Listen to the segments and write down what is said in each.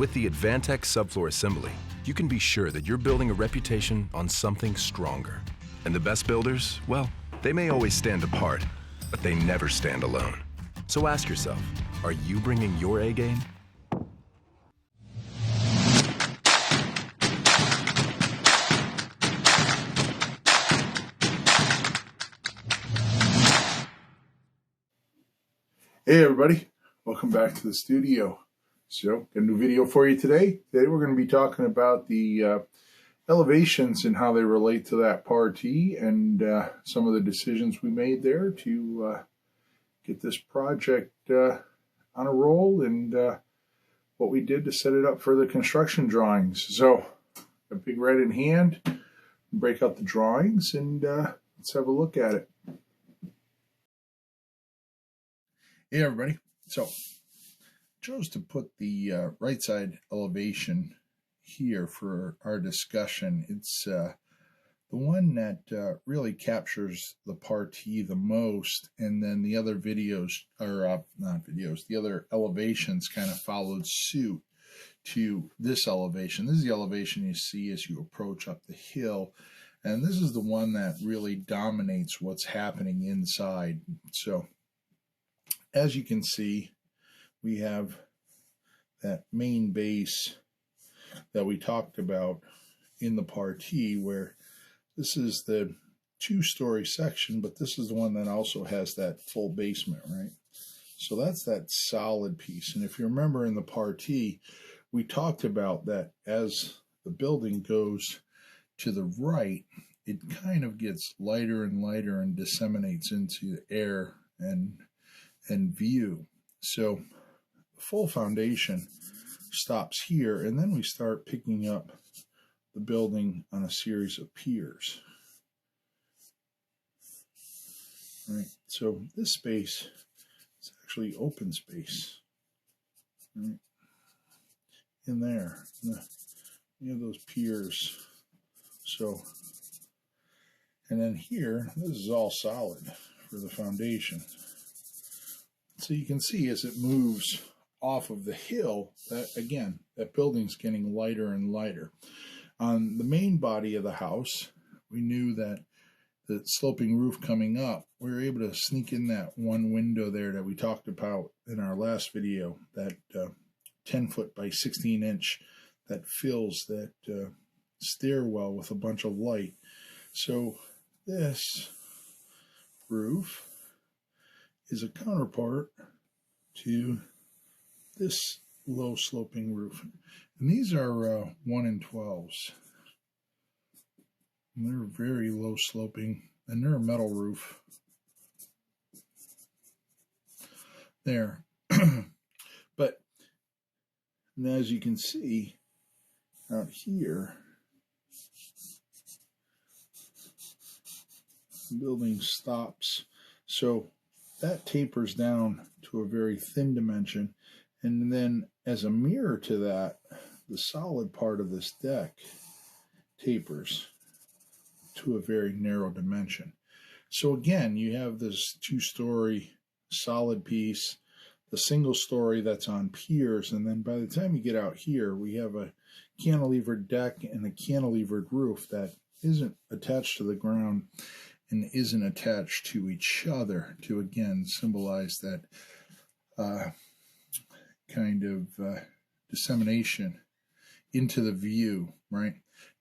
With the Advantech subfloor assembly, you can be sure that you're building a reputation on something stronger. And the best builders, well, they may always stand apart, but they never stand alone. So ask yourself, are you bringing your A game? Hey everybody, welcome back to the studio. So, got a new video for you today. Today we're going to be talking about the elevations and how they relate to that party and some of the decisions we made there to get this project on a roll and what we did to set it up for the construction drawings. So, a big red in hand, break out the drawings and let's have a look at it. Hey everybody, so chose to put the right side elevation here for our discussion. It's the one that really captures the party the most, and then the other videos, or not videos, the other elevations kind of followed suit to this elevation. This is the elevation you see as you approach up the hill, and this is the one that really dominates what's happening inside. So as you can see, we have that main base that we talked about in the party, where this is the two-story section, but this is the one that also has that full basement, right? So that's that solid piece. And if you remember in the party, we talked about that as the building goes to the right, it kind of gets lighter and lighter and disseminates into the air and view. So the full foundation stops here, and then we start picking up the building on a series of piers. Right. So this space is actually open space. Right. In there, you have those piers. So, and then here, this is all solid for the foundation. So you can see as it moves off of the hill, that again, that building's getting lighter and lighter. On the main body of the house, we knew that the sloping roof coming up, we were able to sneak in that one window there that we talked about in our last video, that 10-foot by 16-inch that fills that stairwell with a bunch of light. So this roof is a counterpart to this low sloping roof. And these are 1 in 12s. And they're very low sloping, and they're a metal roof. There. But as you can see out here, the building stops. So that tapers down to a very thin dimension, and then as a mirror to that, the solid part of this deck tapers to a very narrow dimension. So again, you have this two-story solid piece, the single story that's on piers, and then by the time you get out here, we have a cantilevered deck and a cantilevered roof that isn't attached to the ground and isn't attached to each other, to again symbolize that kind of dissemination into the view, right?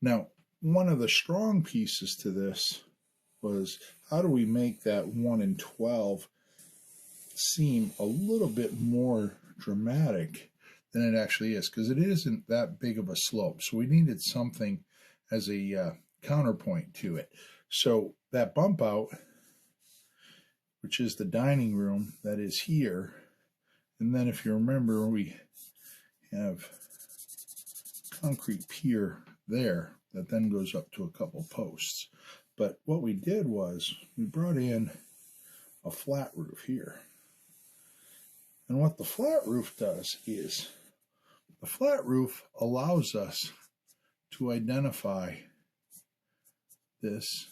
Now, one of the strong pieces to this was, how do we make that 1 in 12 seem a little bit more dramatic than it actually is? Because it isn't that big of a slope. So we needed something as a counterpoint to it. So that bump out, which is the dining room that is here, and then if you remember, we have concrete pier there that then goes up to a couple posts. But what we did was we brought in a flat roof here. And what the flat roof does is, the flat roof allows us to identify this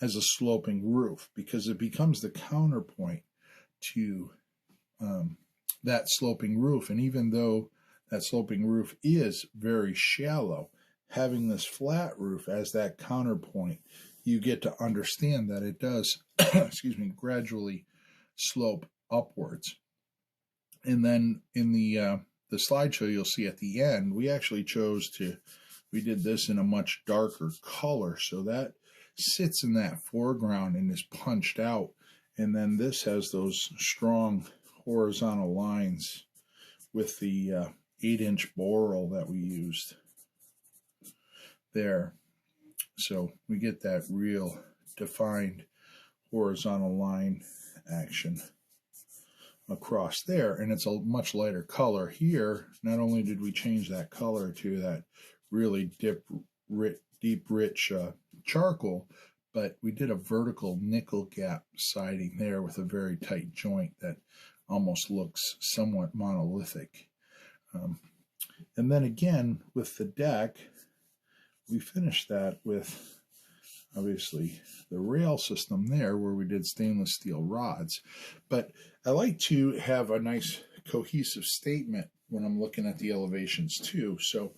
as a sloping roof, because it becomes the counterpoint to that sloping roof. And even though that sloping roof is very shallow. Having this flat roof as that counterpoint, you get to understand that it does, excuse me, gradually slope upwards. And then in the slideshow you'll see at the end, we actually we did this in a much darker color, so that sits in that foreground and is punched out. And then this has those strong horizontal lines with the 8-inch boral that we used there. So we get that real defined horizontal line action across there, and it's a much lighter color here. Not only did we change that color to that really deep, rich charcoal, but we did a vertical nickel gap siding there with a very tight joint that almost looks somewhat monolithic. And then again with the deck, we finished that with obviously the rail system there where we did stainless steel rods. But I like to have a nice cohesive statement when I'm looking at the elevations too. So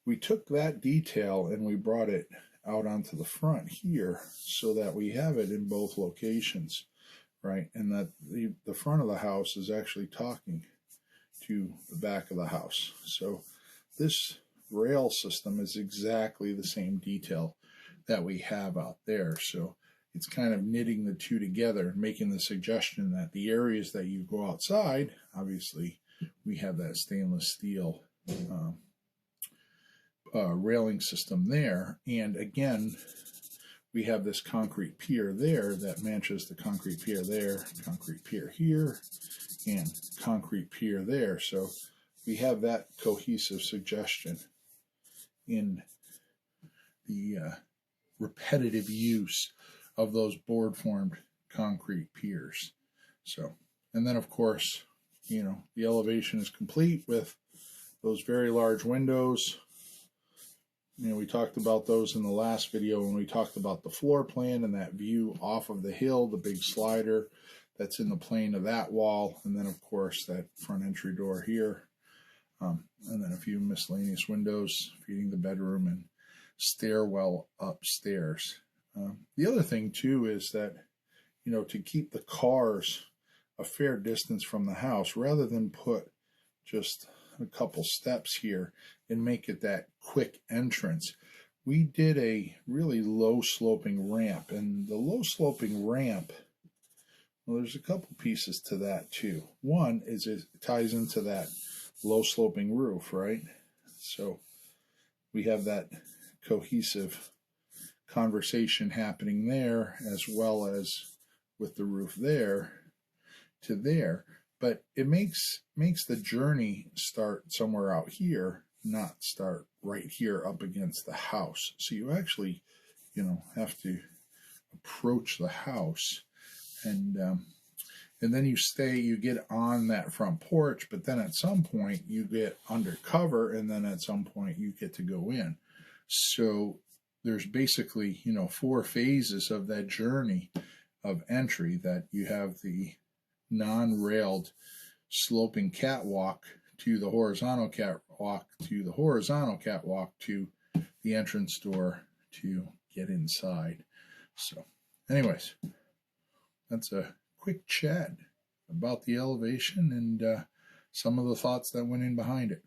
we took that detail and we brought it out onto the front here so that we have it in both locations, right? And that the front of the house is actually talking to the back of the house. So this rail system is exactly the same detail that we have out there. So it's kind of knitting the two together, making the suggestion that the areas that you go outside, obviously we have that stainless steel railing system there. And again, we have this concrete pier there that matches the concrete pier there, concrete pier here, and concrete pier there. So we have that cohesive suggestion in the repetitive use of those board formed concrete piers. So, and then of course, you know, the elevation is complete with those very large windows. You know, we talked about those in the last video when we talked about the floor plan and that view off of the hill, the big slider that's in the plane of that wall, and then of course that front entry door here, and then a few miscellaneous windows feeding the bedroom and stairwell upstairs. The other thing too is that, you know, to keep the cars a fair distance from the house, rather than put just a couple steps here and make it that quick entrance, we did a really low sloping ramp. And the low sloping ramp, well, there's a couple pieces to that too. One is it ties into that low sloping roof, right? So we have that cohesive conversation happening there, as well as with the roof there to there. But it makes the journey start somewhere out here, not start right here up against the house. So you actually, you know, have to approach the house, and then you get on that front porch, but then at some point you get undercover, and then at some point you get to go in. So there's basically, you know, 4 phases of that journey of entry. That you have the non-railed sloping catwalk to the horizontal catwalk to the horizontal catwalk to the entrance door to get inside. So anyways, that's a quick chat about the elevation and some of the thoughts that went in behind it.